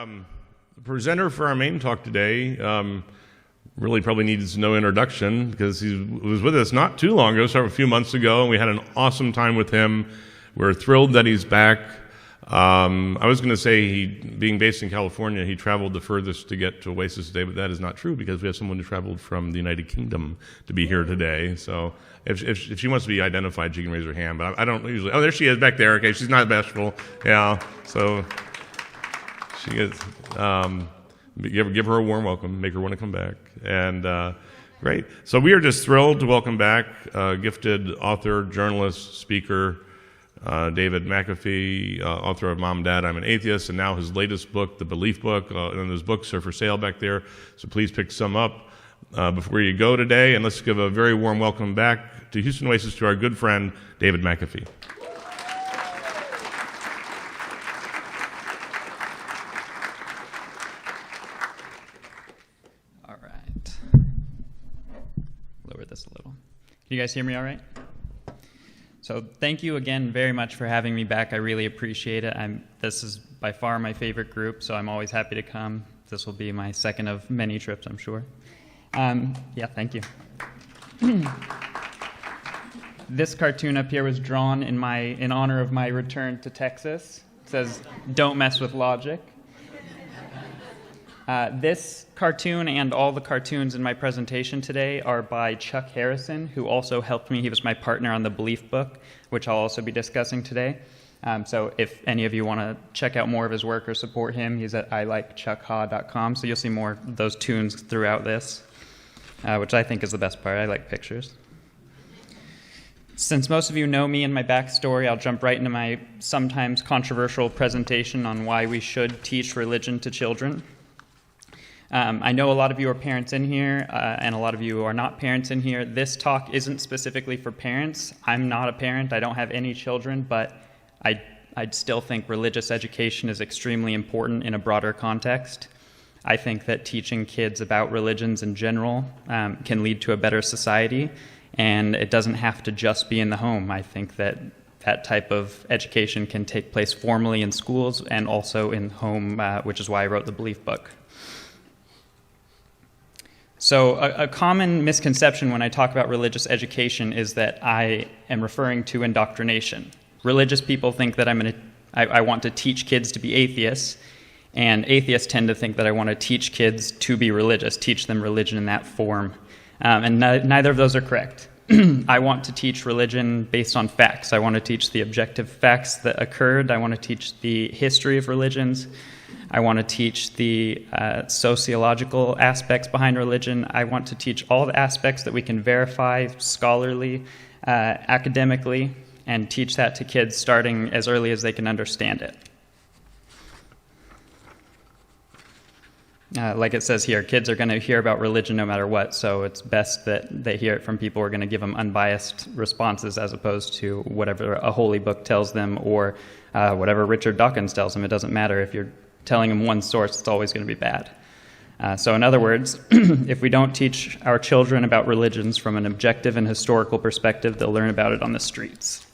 The presenter for our main talk today really probably needs no introduction because he was with us not too long ago, so a few months ago, and we had an awesome time with him. We're thrilled that he's back. I was going to say, being based in California, he traveled the furthest to get to Oasis today, but that is not true because we have someone who traveled from the United Kingdom to be here today. So if she wants to be identified, she can raise her hand, but I don't usually. Oh, there she is back there. Okay, she's not bashful. Yeah, so she gets, give her a warm welcome, make her want to come back. And great. So we are just thrilled to welcome back gifted author, journalist, speaker, David McAfee, author of Mom, Dad, I'm an Atheist, and now his latest book, The Belief Book, and those books are for sale back there, so please pick some up before you go today, and let's give a very warm welcome back to Houston Oasis to our good friend, David McAfee. All right. Lower this a little. Can you guys hear me all right? So thank you again very much for having me back. I really appreciate it. This is by far my favorite group, so I'm always happy to come. This will be my second of many trips, I'm sure. Yeah, thank you. This cartoon up here was drawn in honor of my return to Texas. It says, "Don't mess with logic." This cartoon and all the cartoons in my presentation today are by Chuck Harrison, who also helped me. He was my partner on the Belief Book, which I'll also be discussing today. So if any of you want to check out more of his work or support him, he's at iLikeChuckHa.com, so you'll see more of those tunes throughout this, which I think is the best part. I like pictures. Since most of you know me and my backstory, I'll jump right into my sometimes controversial presentation on why we should teach religion to children. I know a lot of you are parents in here, and a lot of you are not parents in here. This talk isn't specifically for parents. I'm not a parent. I don't have any children, but I'd still think religious education is extremely important in a broader context. I think that teaching kids about religions in general can lead to a better society, and it doesn't have to just be in the home. I think that that type of education can take place formally in schools and also in home, which is why I wrote the Belief Book. So a common misconception when I talk about religious education is that I am referring to indoctrination. Religious people think that I want to teach kids to be atheists, and atheists tend to think that I want to teach kids to be religious, teach them religion in that form. And neither of those are correct. I want to teach religion based on facts. I want to teach the objective facts that occurred. I want to teach the history of religions. I want to teach the sociological aspects behind religion. I want to teach all the aspects that we can verify scholarly, academically, and teach that to kids starting as early as they can understand it. Like it says here, kids are going to hear about religion no matter what, so it's best that they hear it from people who are going to give them unbiased responses as opposed to whatever a holy book tells them or whatever Richard Dawkins tells them. It doesn't matter if you're telling them one source, it's always going to be bad. So in other words, if we don't teach our children about religions from an objective and historical perspective, they'll learn about it on the streets.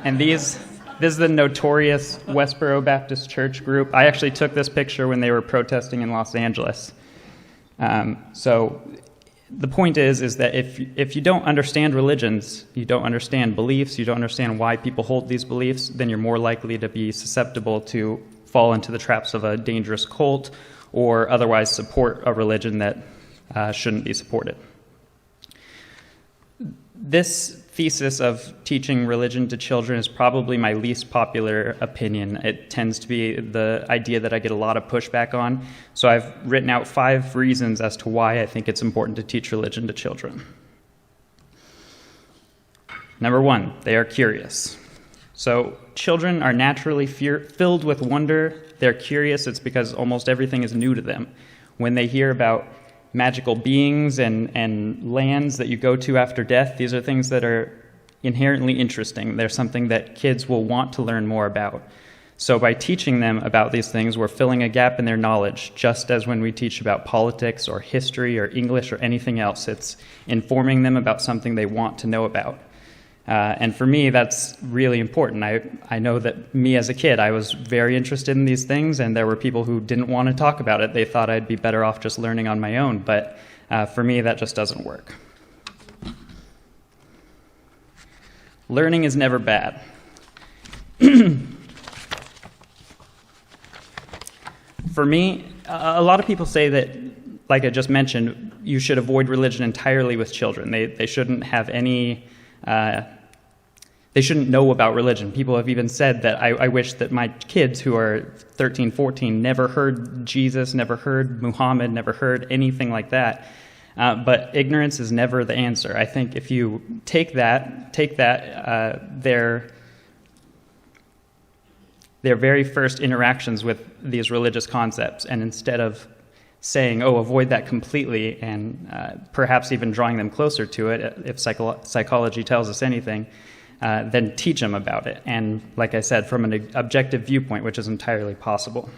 And this is the notorious Westboro Baptist Church group. I actually took this picture when they were protesting in Los Angeles. So the point is that if you don't understand religions, you don't understand beliefs, you don't understand why people hold these beliefs, then you're more likely to be susceptible to fall into the traps of a dangerous cult or otherwise support a religion that shouldn't be supported. This thesis of teaching religion to children is probably my least popular opinion. It tends to be the idea that I get a lot of pushback on. So I've written out 5 reasons as to why I think it's important to teach religion to children. Number 1, they are curious. So children are naturally filled with wonder. They're curious. It's because almost everything is new to them. When they hear about magical beings and lands that you go to after death, these are things that are inherently interesting. They're something that kids will want to learn more about. So by teaching them about these things, we're filling a gap in their knowledge, just as when we teach about politics or history or English or anything else. It's informing them about something they want to know about. And for me, that's really important. I know that me as a kid, I was very interested in these things, and there were people who didn't want to talk about it. They thought I'd be better off just learning on my own, but for me, that just doesn't work. Learning is never bad. For me, a lot of people say that, like I just mentioned, you should avoid religion entirely with children. They shouldn't have any... they shouldn't know about religion. People have even said that I wish that my kids who are 13, 14 never heard Jesus, never heard Muhammad, never heard anything like that. But ignorance is never the answer. I think if you take their very first interactions with these religious concepts, and instead of saying, oh, avoid that completely, and perhaps even drawing them closer to it, if psychology tells us anything, then teach them about it. And like I said, from an objective viewpoint, which is entirely possible.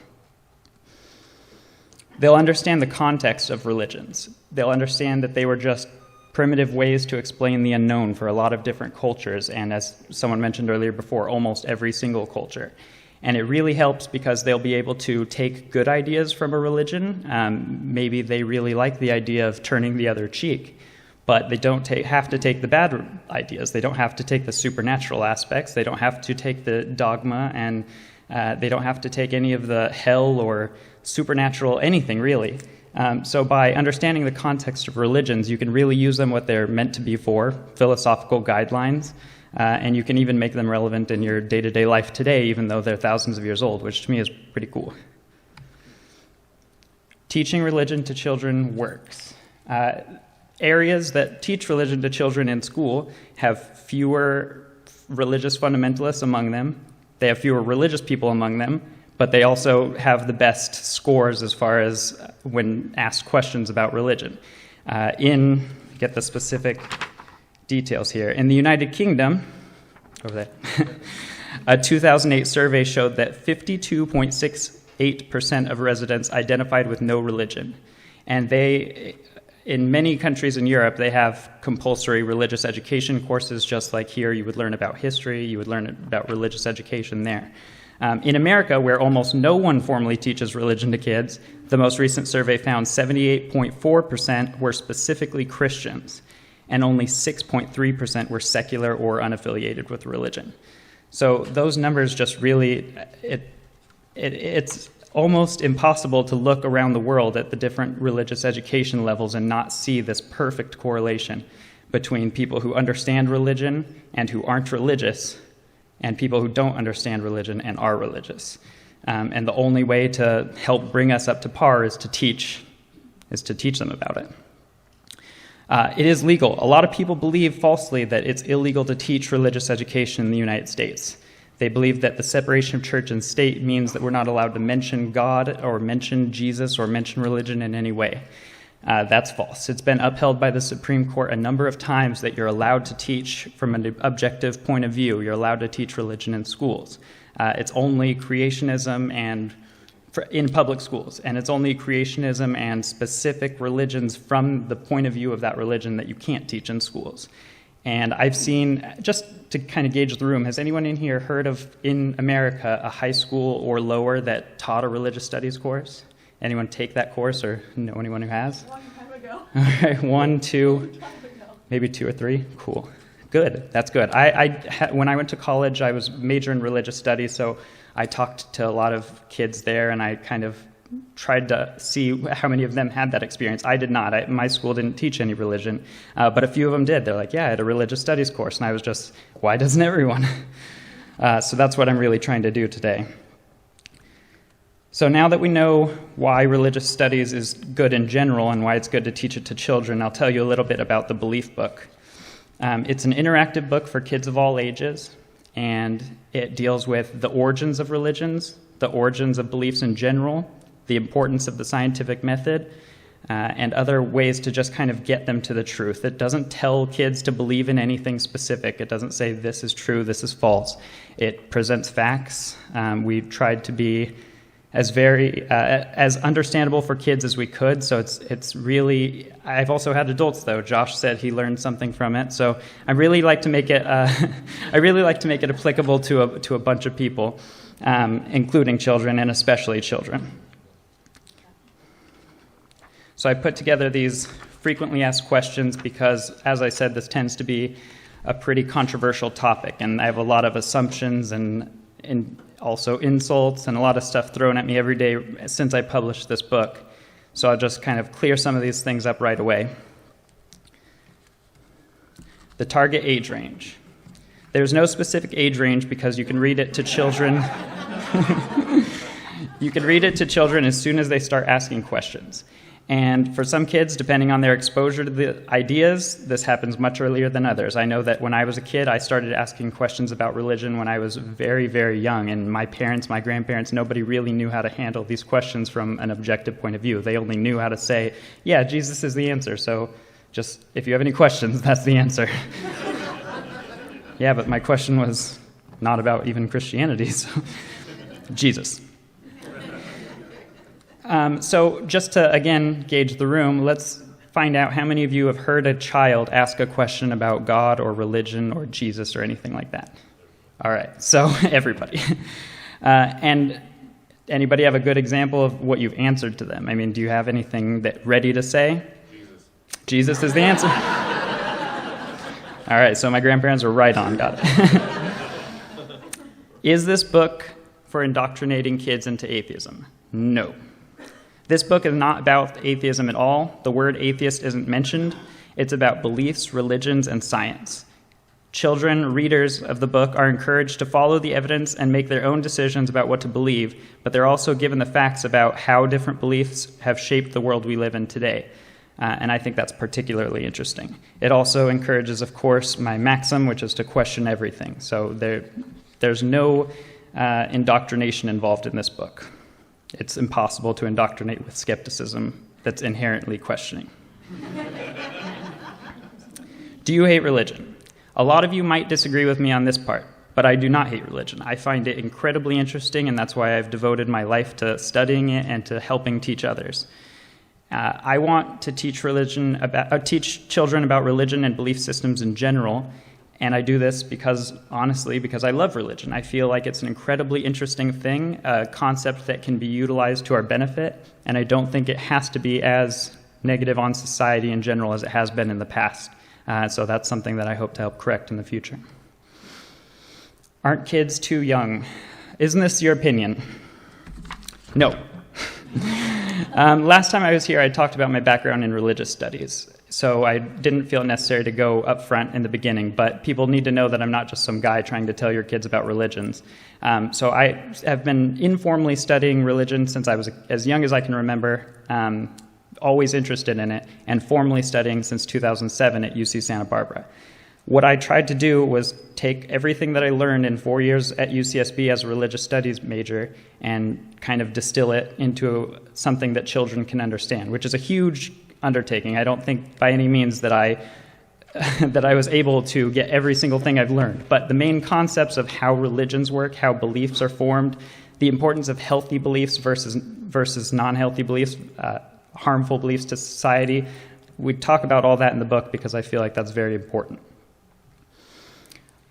They'll understand the context of religions. They'll understand that they were just primitive ways to explain the unknown for a lot of different cultures, and as someone mentioned earlier before, almost every single culture. And it really helps because they'll be able to take good ideas from a religion. Maybe they really like the idea of turning the other cheek, but they don't have to take the bad ideas. They don't have to take the supernatural aspects. They don't have to take the dogma, and they don't have to take any of the hell or supernatural anything, really. So by understanding the context of religions, you can really use them what they're meant to be for, philosophical guidelines, and you can even make them relevant in your day-to-day life today, even though they're thousands of years old, which to me is pretty cool. Teaching religion to children works. Areas that teach religion to children in school have fewer religious fundamentalists among them. They have fewer religious people among them, but they also have the best scores as far as when asked questions about religion. Get the specific details here. In the United Kingdom, over there, a 2008 survey showed that 52.68% of residents identified with no religion. And in many countries in Europe, they have compulsory religious education courses, just like here you would learn about history, you would learn about religious education there. In America, where almost no one formally teaches religion to kids, the most recent survey found 78.4% were specifically Christians, and only 6.3% were secular or unaffiliated with religion. So those numbers just really, it's almost impossible to look around the world at the different religious education levels and not see this perfect correlation between people who understand religion and who aren't religious, and people who don't understand religion and are religious. And the only way to help bring us up to par is to teach them about it. It is legal. A lot of people believe falsely that it's illegal to teach religious education in the United States. They believe that the separation of church and state means that we're not allowed to mention God or mention Jesus or mention religion in any way. That's false. It's been upheld by the Supreme Court a number of times that you're allowed to teach from an objective point of view. You're allowed to teach religion in schools. It's only creationism in public schools, and it's only creationism and specific religions from the point of view of that religion that you can't teach in schools. And I've seen, just to kind of gauge the room, has anyone in here heard of, in America, a high school or lower that taught a religious studies course? Anyone take that course or know anyone who has? Long time ago. All right, 1, 2, maybe 2 or 3? Cool. Good, that's good. When I went to college, I was majoring in religious studies, so I talked to a lot of kids there, and I kind of tried to see how many of them had that experience. I did not. My school didn't teach any religion, but a few of them did. They're like, yeah, I had a religious studies course, and I was just, why doesn't everyone? So that's what I'm really trying to do today. So now that we know why religious studies is good in general and why it's good to teach it to children, I'll tell you a little bit about the Belief Book. It's an interactive book for kids of all ages, and it deals with the origins of religions, the origins of beliefs in general, the importance of the scientific method, and other ways to just kind of get them to the truth. It doesn't tell kids to believe in anything specific. It doesn't say this is true, this is false. It presents facts. We've tried to be as understandable for kids as we could. So it's really. I've also had adults though. Josh said he learned something from it. So I really like to make it. I really like to make it applicable to a bunch of people, including children and especially children. So I put together these frequently asked questions because, as I said, this tends to be a pretty controversial topic, and I have a lot of assumptions and also insults and a lot of stuff thrown at me every day since I published this book. So I'll just kind of clear some of these things up right away. The target age range. There's no specific age range because you can read it to children. You can read it to children as soon as they start asking questions. And for some kids, depending on their exposure to the ideas, this happens much earlier than others. I know that when I was a kid, I started asking questions about religion when I was very, very young. And my parents, my grandparents, nobody really knew how to handle these questions from an objective point of view. They only knew how to say, yeah, Jesus is the answer. So just, if you have any questions, that's the answer. Yeah, but my question was not about even Christianity, so Jesus. So just to, again, gauge the room, let's find out how many of you have heard a child ask a question about God or religion or Jesus or anything like that. All right, so everybody. And anybody have a good example of what you've answered to them? I mean, do you have anything ready to say? Jesus is the answer. All right, so my grandparents were right on, got it. Is this book for indoctrinating kids into atheism? No. This book is not about atheism at all. The word atheist isn't mentioned. It's about beliefs, religions, and science. Children, readers of the book, are encouraged to follow the evidence and make their own decisions about what to believe, but they're also given the facts about how different beliefs have shaped the world we live in today. And I think that's particularly interesting. It also encourages, of course, my maxim, which is to question everything. So there's no indoctrination involved in this book. It's impossible to indoctrinate with skepticism that's inherently questioning. Do you hate religion? A lot of you might disagree with me on this part, but I do not hate religion. I find it incredibly interesting, and that's why I've devoted my life to studying it and to helping teach others. I want to teach children about religion and belief systems in general, and I do this because I love religion. I feel like it's an incredibly interesting thing, a concept that can be utilized to our benefit, and I don't think it has to be as negative on society in general as it has been in the past. So that's something that I hope to help correct in the future. Aren't kids too young? Isn't this your opinion? No. Last time I was here, I talked about my background in religious studies. So I didn't feel it necessary to go up front in the beginning, but people need to know that I'm not just some guy trying to tell your kids about religions. So I have been informally studying religion since I was as young as I can remember, always interested in it, and formally studying since 2007 at UC Santa Barbara. What I tried to do was take everything that I learned in 4 years at UCSB as a religious studies major and kind of distill it into something that children can understand, which is a huge undertaking. I don't think by any means that I was able to get every single thing I've learned, but the main concepts of how religions work, how beliefs are formed, the importance of healthy beliefs versus non-healthy beliefs, harmful beliefs to society. We talk about all that in the book because I feel like that's very important.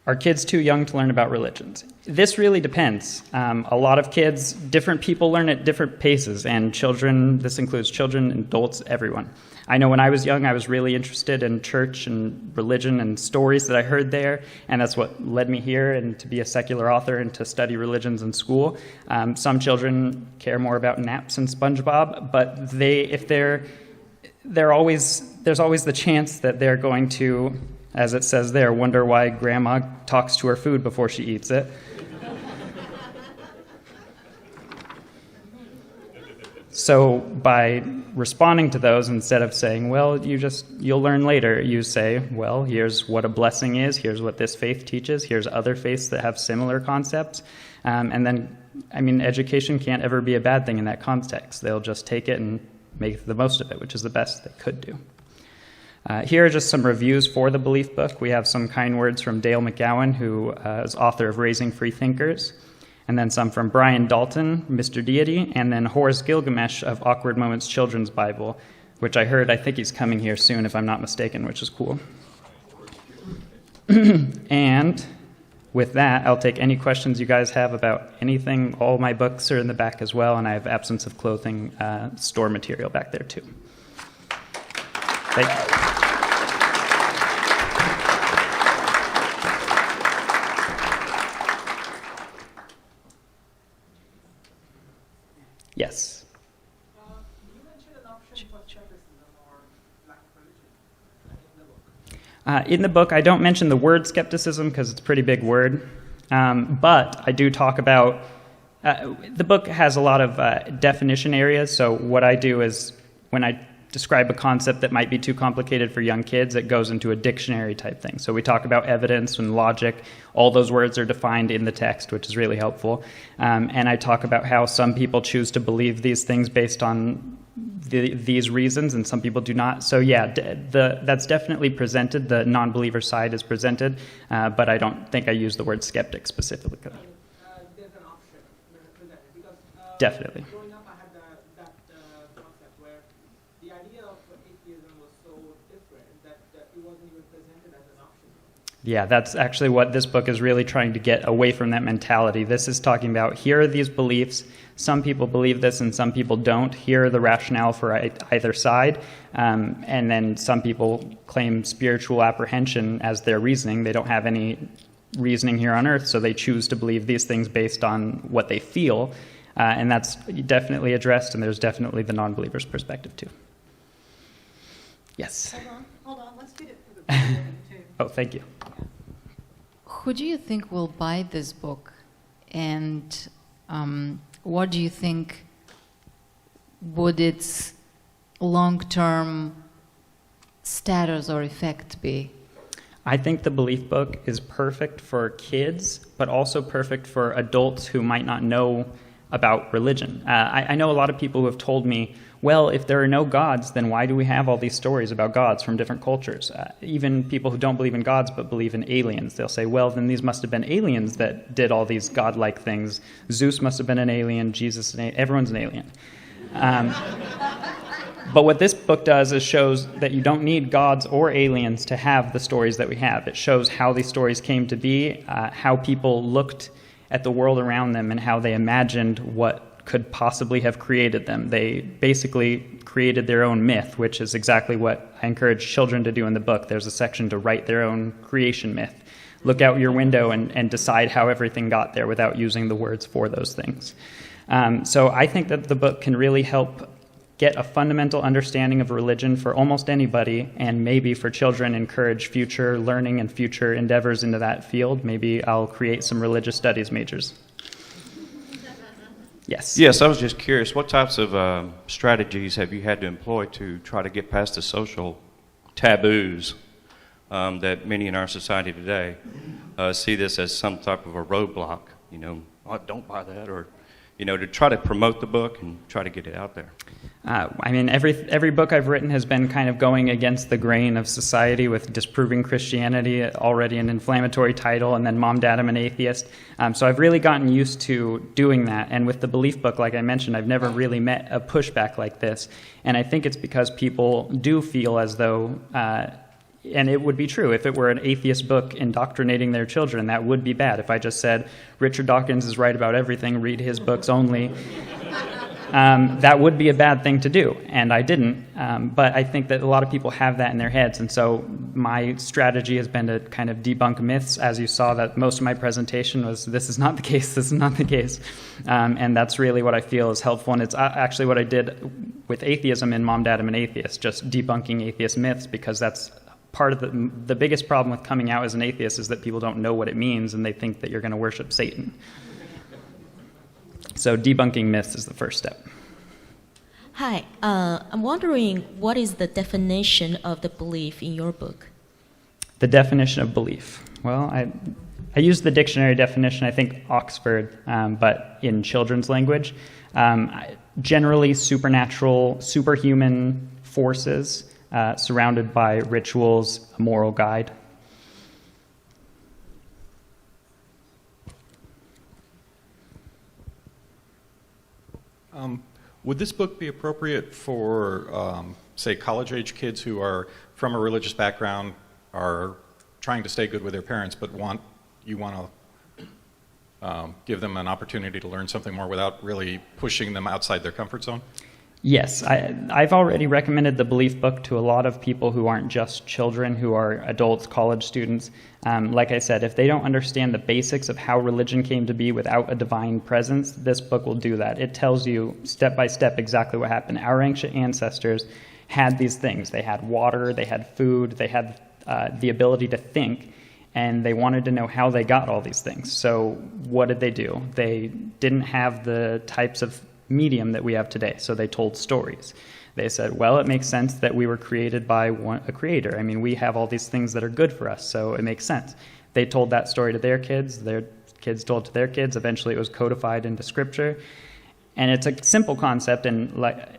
Are kids too young to learn about religions? This really depends. A lot of kids, different people learn at different paces, and children, this includes children, adults, everyone. I know when I was young, I was really interested in church and religion and stories that I heard there, and that's what led me here and to be a secular author and to study religions in school. Some children care more about naps and SpongeBob, but there's always the chance that they're going to, as it says there, wonder why grandma talks to her food before she eats it. So by responding to those, instead of saying, well, you'll learn later, you say, well, here's what a blessing is, here's what this faith teaches, here's other faiths that have similar concepts. And then, education can't ever be a bad thing in that context. They'll just take it and make the most of it, which is the best they could do. Here are just some reviews for the belief book. We have some kind words from Dale McGowan, who is author of Raising Free Thinkers. and then some from Brian Dalton, Mr. Deity, and then Horace Gilgamesh of Awkward Moments Children's Bible, which I think he's coming here soon, if I'm not mistaken, which is cool. And with that, I'll take any questions you guys have about anything. All my books are in the back as well, and I have Absence of Clothing store material back there too. Thank you. Yes. You mentioned an option for skepticism or lack of religion in the book. In the book, I don't mention the word skepticism because it's a pretty big word, but I do talk about, the book has a lot of definition areas, so what I do is when I describe a concept that might be too complicated for young kids, it goes into a dictionary type thing. So we talk about evidence and logic. All those words are defined in the text, which is really helpful. And I talk about how some people choose to believe these things based on these reasons, and some people do not. So yeah, that's definitely presented. The non-believer side is presented, but I don't think I use the word skeptic specifically. There's an option presented because Definitely. growing up, I had that concept where the idea of atheism was so different that it wasn't even presented as an option. Yeah, that's actually what this book is really trying to get away from, that mentality. This is talking about, here are these beliefs. Some people believe this and some people don't. Here are the rationale for either side. And then some people claim spiritual apprehension as their reasoning. They don't have any reasoning here on earth, so they choose to believe these things based on what they feel. And that's definitely addressed, and there's definitely the non-believer's perspective too. Yes. Hold on. Let's read it for the book too. Oh, thank you. Who do you think will buy this book, and what do you think would its long-term status or effect be? I think the belief book is perfect for kids, but also perfect for adults who might not know about religion. I know a lot of people who have told me, well, if there are no gods, then why do we have all these stories about gods from different cultures? Even people who don't believe in gods but believe in aliens, they'll say, well, then these must have been aliens that did all these godlike things. Zeus must have been an alien, Jesus, everyone's an alien. But what this book does is shows that you don't need gods or aliens to have the stories that we have. It shows how these stories came to be, how people looked at the world around them and how they imagined what could possibly have created them. They basically created their own myth, which is exactly what I encourage children to do in the book. There's a section to write their own creation myth. Look out your window and decide how everything got there without using the words for those things. So I think that the book can really help get a fundamental understanding of religion for almost anybody, and maybe for children encourage future learning and future endeavors into that field. Maybe I'll create some religious studies majors. Yes. Yes, I was just curious, what types of strategies have you had to employ to try to get past the social taboos that many in our society today see this as some type of a roadblock, oh, don't buy that, or, to try to promote the book and try to get it out there? I mean, every book I've written has been kind of going against the grain of society with disproving Christianity, already an inflammatory title, and then Mom, Dad, I'm an Atheist. So I've really gotten used to doing that. And with the belief book, like I mentioned, I've never really met a pushback like this. And I think it's because people do feel as though, and it would be true, if it were an atheist book indoctrinating their children, that would be bad. If I just said, Richard Dawkins is right about everything, read his books only, that would be a bad thing to do, and I didn't. But I think that a lot of people have that in their heads, and so my strategy has been to kind of debunk myths. As you saw, that most of my presentation was, this is not the case, this is not the case. And that's really what I feel is helpful, and it's actually what I did with atheism in Mom, Dad, I'm an Atheist, just debunking atheist myths, because that's part of the biggest problem with coming out as an atheist is that people don't know what it means, and they think that you're going to worship Satan. So debunking myths is the first step. Hi, I'm wondering, what is the definition of the belief in your book? The definition of belief. Well, I use the dictionary definition, I think Oxford, but in children's language. Generally supernatural, superhuman forces surrounded by rituals, a moral guide. Would this book be appropriate for, say, college-age kids who are from a religious background, are trying to stay good with their parents, but you want to give them an opportunity to learn something more without really pushing them outside their comfort zone? Yes, I've already recommended the Belief book to a lot of people who aren't just children, who are adults, college students. Like I said, if they don't understand the basics of how religion came to be without a divine presence, this book will do that. It tells you step by step exactly what happened. Our ancient ancestors had these things. They had water, they had food, they had the ability to think, and they wanted to know how they got all these things. So what did they do? They didn't have the types of medium that we have today, so they told stories. They said, well, it makes sense that we were created by a creator. I mean, we have all these things that are good for us, so it makes sense. They told that story to their kids told to their kids. Eventually it was codified into scripture. And it's a simple concept, and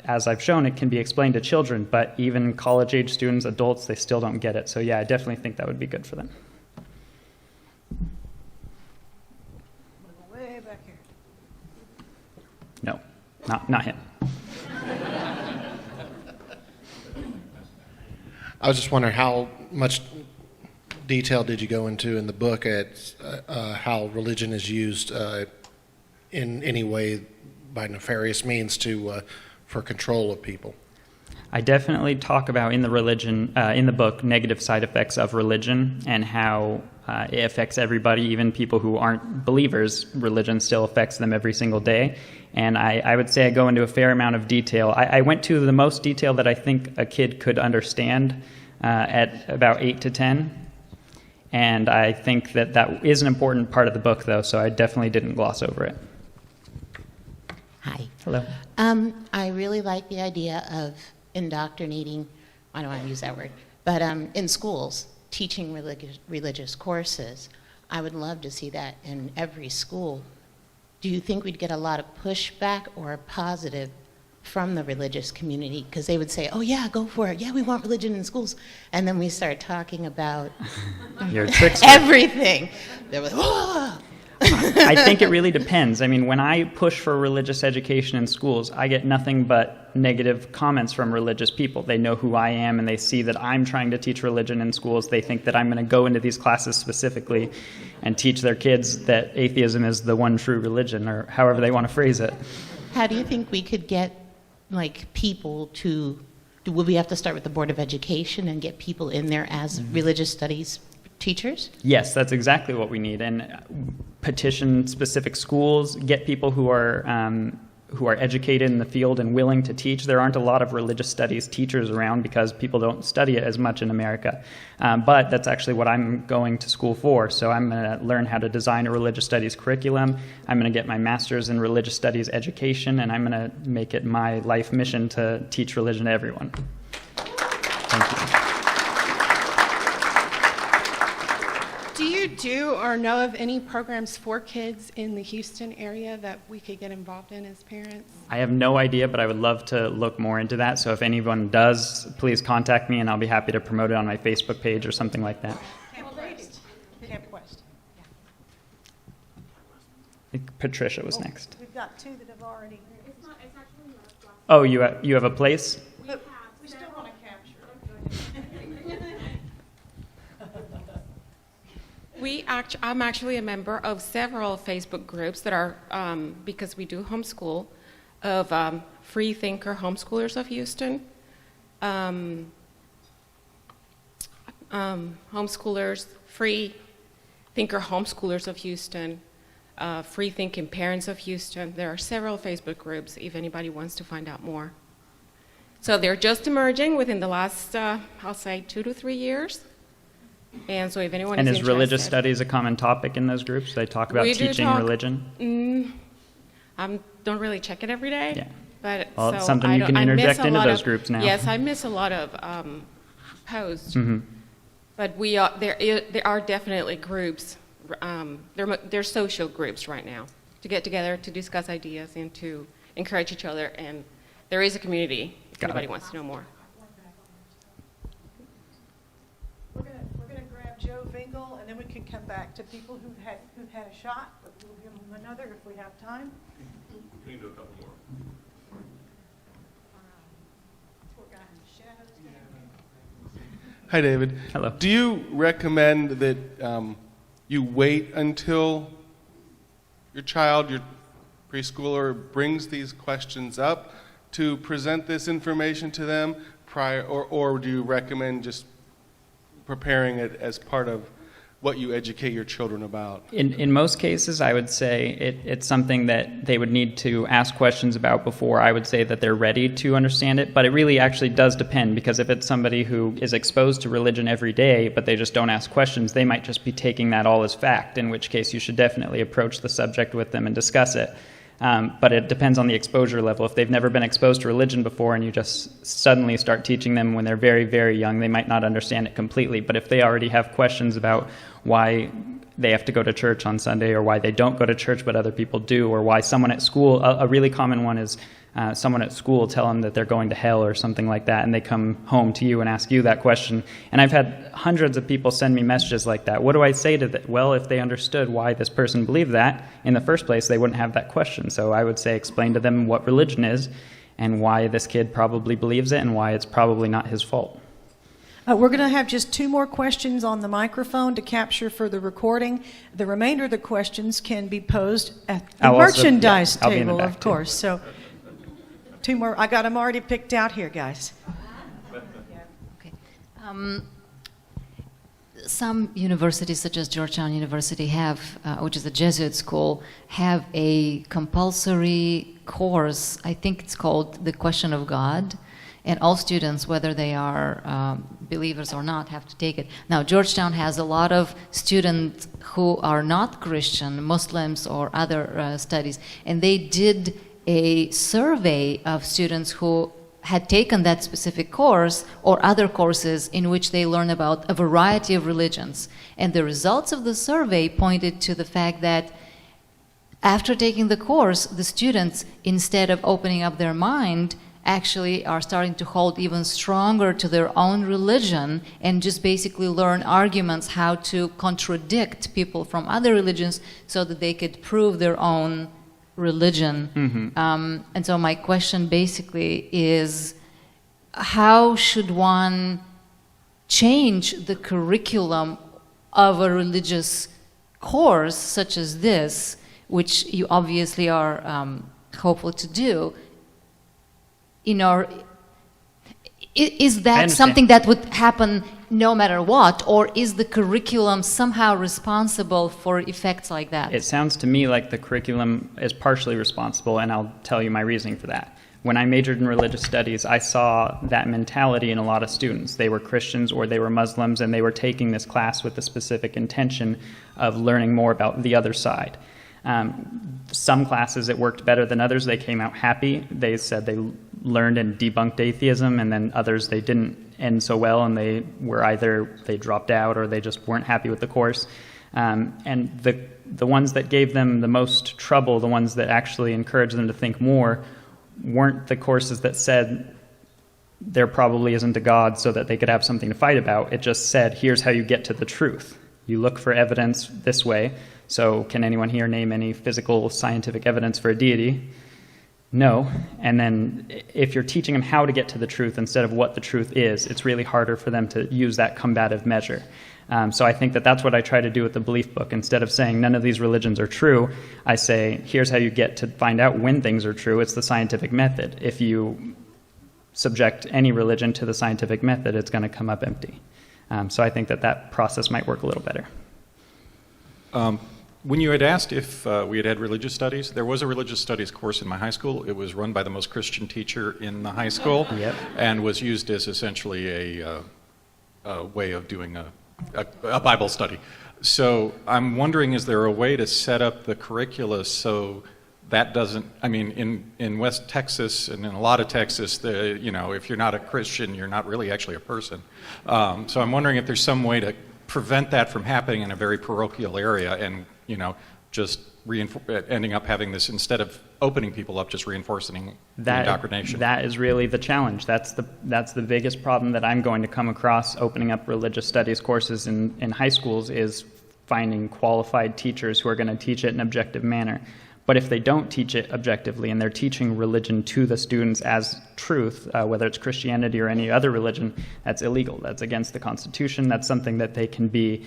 as I've shown, it can be explained to children, but even college-age students, adults, they still don't get it. So yeah, I definitely think that would be good for them. Way back here. No, not him. I was just wondering how much detail did you go into in the book at how religion is used in any way by nefarious means for control of people? I definitely talk about in the book, negative side effects of religion and how it affects everybody, even people who aren't believers. Religion still affects them every single day. And I would say I go into a fair amount of detail. I went to the most detail that I think a kid could understand at about 8 to 10. And I think that is an important part of the book, though, so I definitely didn't gloss over it. Hi. Hello. I really like the idea of indoctrinating, I don't want to use that word, but in schools, teaching religious courses. I would love to see that in every school. Do you think we'd get a lot of pushback or positive from the religious community? Because they would say, oh yeah, go for it. Yeah, we want religion in schools. And then we start talking about You're a trickster. everything. They're like, whoa! I think it really depends. I mean, when I push for religious education in schools, I get nothing but negative comments from religious people. They know who I am, and they see that I'm trying to teach religion in schools. They think that I'm going to go into these classes specifically and teach their kids that atheism is the one true religion, or however they want to phrase it. How do you think we could get, like, people to, would we have to start with the Board of Education and get people in there as religious studies teachers? Yes, that's exactly what we need. And petition specific schools, get people who are educated in the field and willing to teach. There aren't a lot of religious studies teachers around because people don't study it as much in America. But that's actually what I'm going to school for. So I'm going to learn how to design a religious studies curriculum. I'm going to get my master's in religious studies education, and I'm going to make it my life mission to teach religion to everyone. Thank you. Do you do or know of any programs for kids in the Houston area that we could get involved in as parents? I have no idea, but I would love to look more into that. So if anyone does, please contact me, and I'll be happy to promote it on my Facebook page or something like that. Camp Quest. I think Patricia was next. We've got two that have already. It's actually not. Oh, you have a place? We still want to capture it. I'm actually a member of several Facebook groups that are, because we do homeschool, of Free Thinker Homeschoolers of Houston, homeschoolers, Free Thinker Homeschoolers of Houston, Free Thinking Parents of Houston. There are several Facebook groups if anybody wants to find out more. So they're just emerging within the last, I'll say, 2 to 3 years. And so if anyone And is is interested, religious studies a common topic in those groups? They talk about teaching religion? I don't really check it every day. Yeah. But Well, so it's something you can interject into those groups now. Yes, I miss a lot of posts. Mm-hmm. But there are definitely groups. They're social groups right now to get together to discuss ideas and to encourage each other. And there is a community if anybody wants to know more. We're gonna grab Joe Vingle, and then we can come back to people who've had a shot, but we'll give them another if we have time. We can do a couple more. Hi, David. Hello. Do you recommend that you wait until your child, your preschooler, brings these questions up to present this information to them prior, or do you recommend just preparing it as part of what you educate your children about? In most cases, I would say it's something that they would need to ask questions about before I would say that they're ready to understand it. But it really actually does depend, because if it's somebody who is exposed to religion every day, but they just don't ask questions, they might just be taking that all as fact, in which case you should definitely approach the subject with them and discuss it. But it depends on the exposure level. If they've never been exposed to religion before and you just suddenly start teaching them when they're very, very young, they might not understand it completely. But if they already have questions about why they have to go to church on Sunday, or why they don't go to church but other people do, or why someone at school, a really common one is someone at school tell them that they're going to hell or something like that, and they come home to you and ask you that question. And I've had hundreds of people send me messages like that. What do I say to that? Well, if they understood why this person believed that in the first place, they wouldn't have that question. So I would say explain to them what religion is and why this kid probably believes it and why it's probably not his fault. We're going to have just 2 more questions on the microphone to capture for the recording. The remainder of the questions can be posed at the merchandise table, of course. So 2 more. I got them already picked out here, guys. Okay. Some universities, such as Georgetown University, have, which is a Jesuit school, have a compulsory course. I think it's called The Question of God. And all students, whether they are believers or not, have to take it. Now, Georgetown has a lot of students who are not Christian, Muslims or other studies, and they did a survey of students who had taken that specific course or other courses in which they learn about a variety of religions. And the results of the survey pointed to the fact that after taking the course, the students, instead of opening up their mind, actually are starting to hold even stronger to their own religion and just basically learn arguments how to contradict people from other religions so that they could prove their own religion. Mm-hmm. And so my question basically is, how should one change the curriculum of a religious course such as this, which you obviously are hopeful to do? Is that something that would happen no matter what, or is the curriculum somehow responsible for effects like that? It sounds to me like the curriculum is partially responsible, and I'll tell you my reasoning for that. When I majored in religious studies, I saw that mentality in a lot of students. They were Christians or they were Muslims, and they were taking this class with the specific intention of learning more about the other side. Some classes it worked better than others. They came out happy. They said they learned and debunked atheism, and then others they didn't end so well, and they were either they dropped out or they just weren't happy with the course. And the ones that gave them the most trouble, the ones that actually encouraged them to think more, weren't the courses that said there probably isn't a God so that they could have something to fight about. It just said, here's how you get to the truth. You look for evidence this way. So can anyone here name any physical scientific evidence for a deity? No. And then if you're teaching them how to get to the truth instead of what the truth is, it's really harder for them to use that combative measure. So I think that that's what I try to do with the belief book. Instead of saying none of these religions are true, I say here's how you get to find out when things are true. It's the scientific method. If you subject any religion to the scientific method, it's going to come up empty. So I think that that process might work a little better. When you had asked if we had had religious studies, there was a religious studies course in my high school. It was run by the most Christian teacher in the high school, Yep. and was used as essentially a way of doing a Bible study. So I'm wondering, is there a way to set up the curricula so that doesn't, I mean, in West Texas and in a lot of Texas, if you're not a Christian, you're not really actually a person. So I'm wondering if there's some way to prevent that from happening in a very parochial area and, just ending up having this, instead of opening people up, just reinforcing the indoctrination. That is really the challenge. That's the biggest problem that I'm going to come across opening up religious studies courses in high schools, is finding qualified teachers who are going to teach it in an objective manner. But if they don't teach it objectively and they're teaching religion to the students as truth, whether it's Christianity or any other religion, that's illegal. That's against the Constitution. That's something that they can be,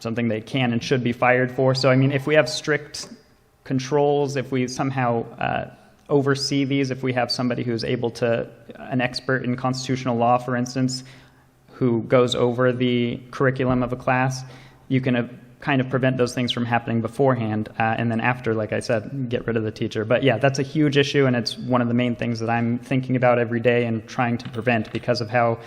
something they can and should be fired for. So, I mean, if we have strict controls, if we somehow oversee these, if we have somebody who's able to, an expert in constitutional law, for instance, who goes over the curriculum of a class, you can kind of prevent those things from happening beforehand, and then after, like I said, get rid of the teacher. But yeah, that's a huge issue, and it's one of the main things that I'm thinking about every day and trying to prevent because of how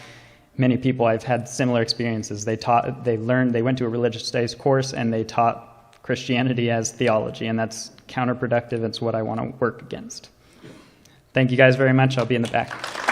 many people I've had similar experiences. They went to a religious studies course and they taught Christianity as theology, and that's counterproductive. It's what I want to work against. Thank you guys very much. I'll be in the back.